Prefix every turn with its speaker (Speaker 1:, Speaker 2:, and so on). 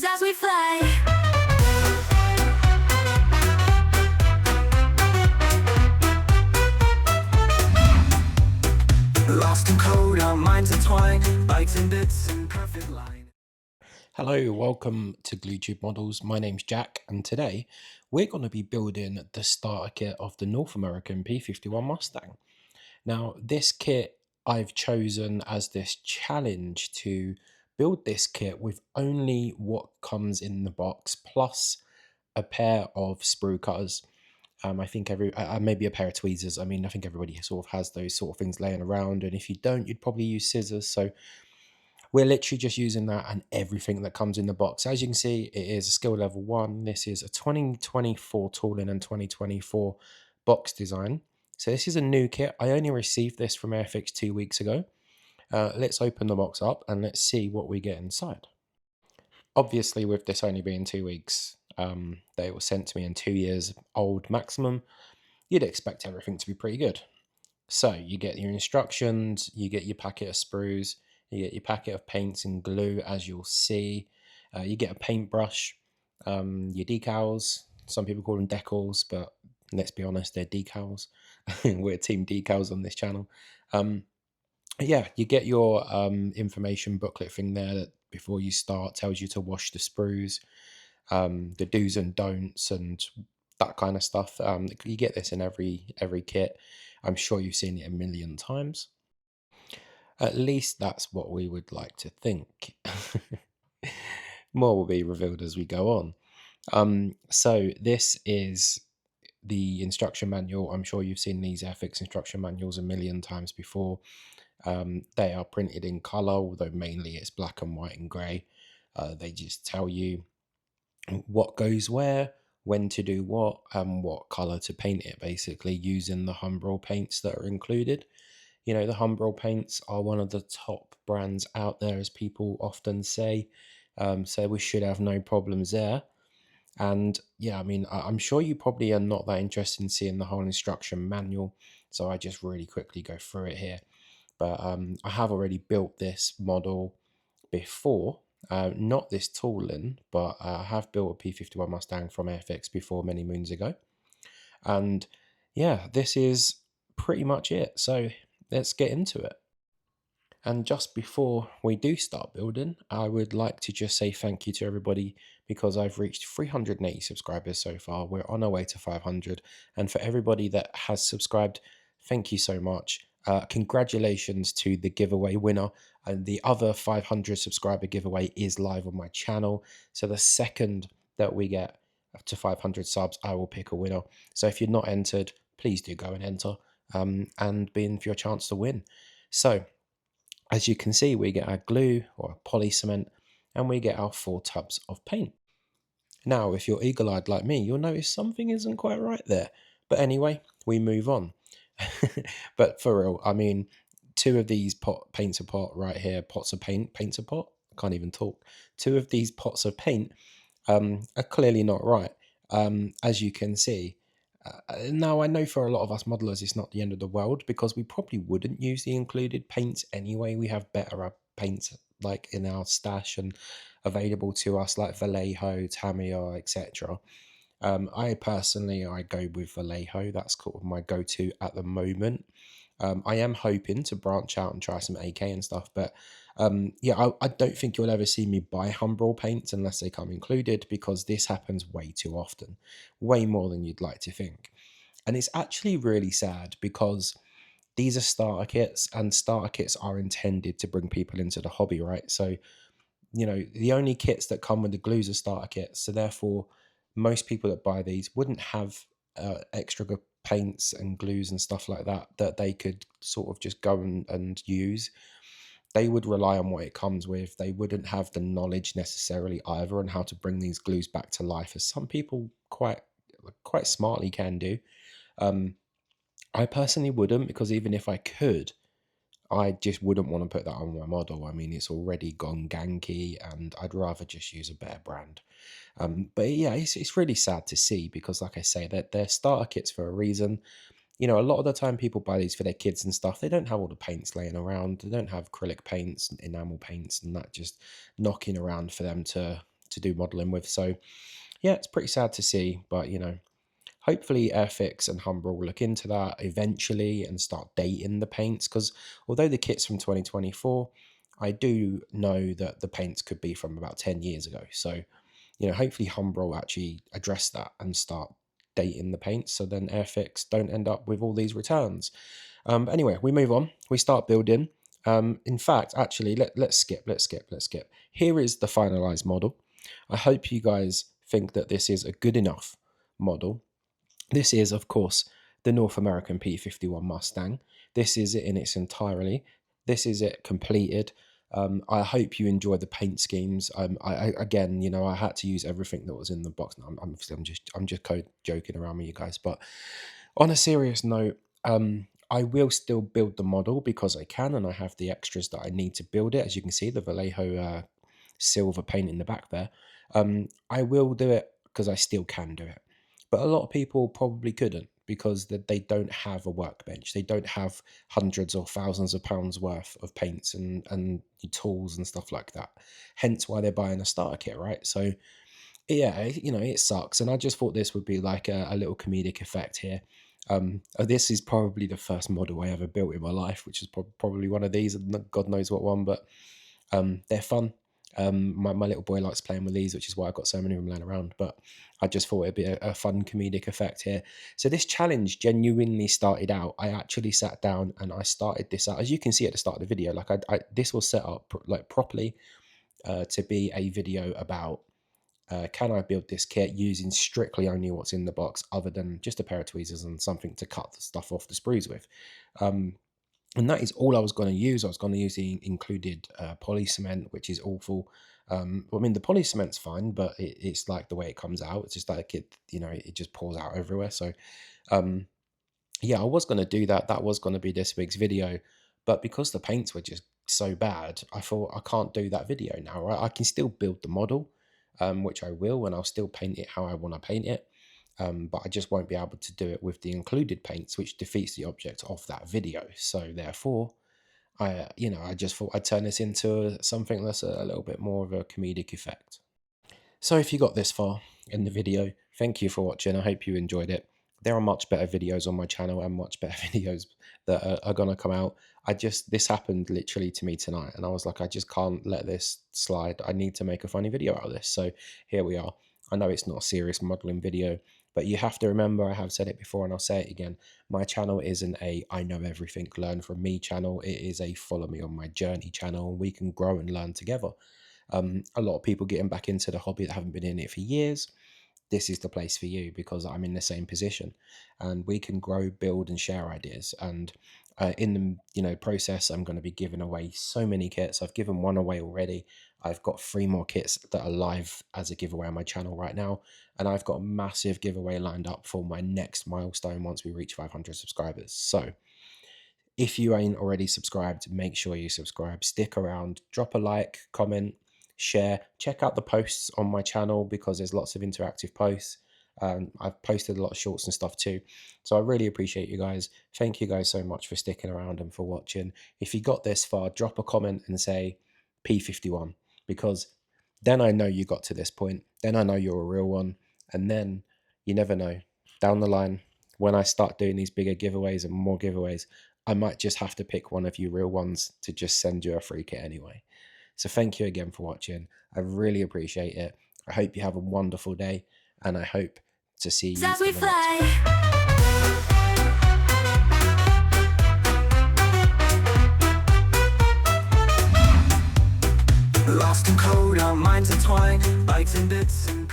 Speaker 1: as we fly. Lost in code, our minds entwine, bytes and bits in perfect line.
Speaker 2: Hello, welcome to GlueTube Models. My name's Jack, and today we're going to be building the starter kit of the North American P51 Mustang. Now, this kit I've chosen as this challenge to build this kit with only what comes in the box, plus a pair of sprue cutters. I think maybe a pair of tweezers. I mean, I think everybody sort of has those sort of things laying around, and if you don't, you'd probably use scissors. So we're literally just using that and everything that comes in the box. As you can see, it is a skill level 1. This is a 2024 tooling and 2024 box design. So this is a new kit. I only received this from Airfix 2 weeks ago. Let's open the box up and let's see what we get inside. Obviously, with this only being 2 weeks, they were sent to me in 2 years old maximum, you'd expect everything to be pretty good. So you get your instructions, you get your packet of sprues, you get your packet of paints and glue, as you'll see. You get a paintbrush, your decals. Some people call them decals, but let's be honest, they're decals. We're team decals on this channel. Yeah, you get your information booklet thing there that before you start tells you to wash the sprues, the do's and don'ts, and that kind of stuff. You get this in every kit. I'm sure you've seen it a million times. At least that's what we would like to think. More will be revealed as we go on. So this is the instruction manual. I'm sure you've seen these Airfix instruction manuals a million times before. They are printed in color, although mainly it's black and white and gray. They just tell you what goes where, when to do what, and what color to paint it, basically using the Humbrol paints that are included. You know, the Humbrol paints are one of the top brands out there, as people often say. So we should have no problems there. And yeah, I mean, I'm sure you probably are not that interested in seeing the whole instruction manual. So I just really quickly go through it here. But I have already built this model before. Not this tooling, but I have built a P51 Mustang from Airfix before many moons ago. And yeah, this is pretty much it. So let's get into it. And just before we do start building, I would like to just say thank you to everybody because I've reached 380 subscribers so far. We're on our way to 500. And for everybody that has subscribed, thank you so much. Congratulations to the giveaway winner. And the other 500 subscriber giveaway is live on my channel. So the second that we get to 500 subs, I will pick a winner. So if you're not entered, please do go and enter and be in for your chance to win. So as you can see, we get our glue or poly cement and we get our 4 tubs of paint. Now, if you're eagle-eyed like me, you'll notice something isn't quite right there. But anyway, we move on. But for real, I mean, 2 of these paints a pot right here, pots of paint, paints a pot. I can't even talk. 2 of these pots of paint are clearly not right. As you can see, now, I know for a lot of us modelers, it's not the end of the world because we probably wouldn't use the included paints anyway. We have better paints like in our stash and available to us, like Vallejo, Tamiya, etc. I personally, I go with Vallejo. That's kind of my go-to at the moment. I am hoping to branch out and try some AK and stuff, but yeah, I don't think you'll ever see me buy Humbrol paints unless they come included because this happens way too often, way more than you'd like to think. And it's actually really sad because these are starter kits and starter kits are intended to bring people into the hobby, right? So, you know, the only kits that come with the glues are starter kits. So therefore, most people that buy these wouldn't have extra good paints and glues and stuff like that that they could sort of just go and use. They would rely on what it comes with. They wouldn't have the knowledge necessarily either on how to bring these glues back to life, as some people quite smartly can do. I personally wouldn't, because even if I could, I just wouldn't want to put that on my model. I mean, it's already gone ganky and I'd rather just use a better brand. But yeah, it's really sad to see because, like I say, they're starter kits for a reason. You know, a lot of the time people buy these for their kids and stuff. They don't have all the paints laying around. They don't have acrylic paints and enamel paints and that just knocking around for them to to do modeling with. So yeah, it's pretty sad to see, but hopefully Airfix and Humbrol will look into that eventually and start dating the paints, because although the kit's from 2024, I do know that the paints could be from about 10 years ago. So hopefully Humbrol actually address that and start dating the paints, so then Airfix don't end up with all these returns. Anyway, we move on. We start building. In fact, actually, let's skip. Here is the finalized model. I hope you guys think that this is a good enough model. This is, of course, the North American P51 Mustang. This is it in its entirety. This is it completed. I hope you enjoy the paint schemes. Again, I had to use everything that was in the box. Now, I'm just joking around with you guys. But on a serious note, I will still build the model because I can, and I have the extras that I need to build it. As you can see, the Vallejo silver paint in the back there. I will do it because I still can do it. But a lot of people probably couldn't, because they don't have a workbench. They don't have hundreds or thousands of pounds worth of paints and tools and stuff like that. Hence why they're buying a starter kit, right? So yeah, it sucks. And I just thought this would be like a little comedic effect here. This is probably the first model I ever built in my life, which is probably one of these, and God knows what one, but they're fun. My little boy likes playing with these, which is why I've got so many of them laying around. But I just thought it'd be a fun comedic effect here. So this challenge genuinely started out. I actually sat down and I started this out. As you can see at the start of the video, like this was set up like properly to be a video about can I build this kit using strictly only what's in the box, other than just a pair of tweezers and something to cut the stuff off the sprues with. And that is all I was going to use. I was going to use the included poly cement, which is awful. I mean, the poly cement's fine, but it's like the way it comes out. It's just like it just pours out everywhere. So, yeah, I was going to do that. That was going to be this week's video. But because the paints were just so bad, I thought I can't do that video now, right? I can still build the model, which I will, and I'll still paint it how I want to paint it. But I just won't be able to do it with the included paints, which defeats the object of that video. So therefore, I just thought I'd turn this into something that's a little bit more of a comedic effect. So if you got this far in the video, thank you for watching. I hope you enjoyed it. There are much better videos on my channel and much better videos that are going to come out. This happened literally to me tonight, and I was like, I just can't let this slide. I need to make a funny video out of this. So here we are. I know it's not a serious modeling video, but you have to remember, I have said it before and I'll say it again, my channel isn't a I know everything, learn from me channel. It is a follow me on my journey channel, and we can grow and learn together. A lot of people getting back into the hobby that haven't been in it for years, this is the place for you, because I'm in the same position, and we can grow, build and share ideas. And in the process, I'm going to be giving away so many kits. I've given one away already. I've got 3 more kits that are live as a giveaway on my channel right now, and I've got a massive giveaway lined up for my next milestone once we reach 500 subscribers. So if you ain't already subscribed, make sure you subscribe, stick around, drop a like, comment, share, check out the posts on my channel, because there's lots of interactive posts. I've posted a lot of shorts and stuff too. So I really appreciate you guys. Thank you guys so much for sticking around and for watching. If you got this far, drop a comment and say P51, because then I know you got to this point. Then I know you're a real one. And then you never know, down the line, when I start doing these bigger giveaways and more giveaways, I might just have to pick one of you real ones to just send you a free kit anyway. So thank you again for watching. I really appreciate it. I hope you have a wonderful day, and I hope to see you
Speaker 3: As we
Speaker 2: in the next
Speaker 3: fly.
Speaker 1: Lost in code, our minds entwine, bites and bits and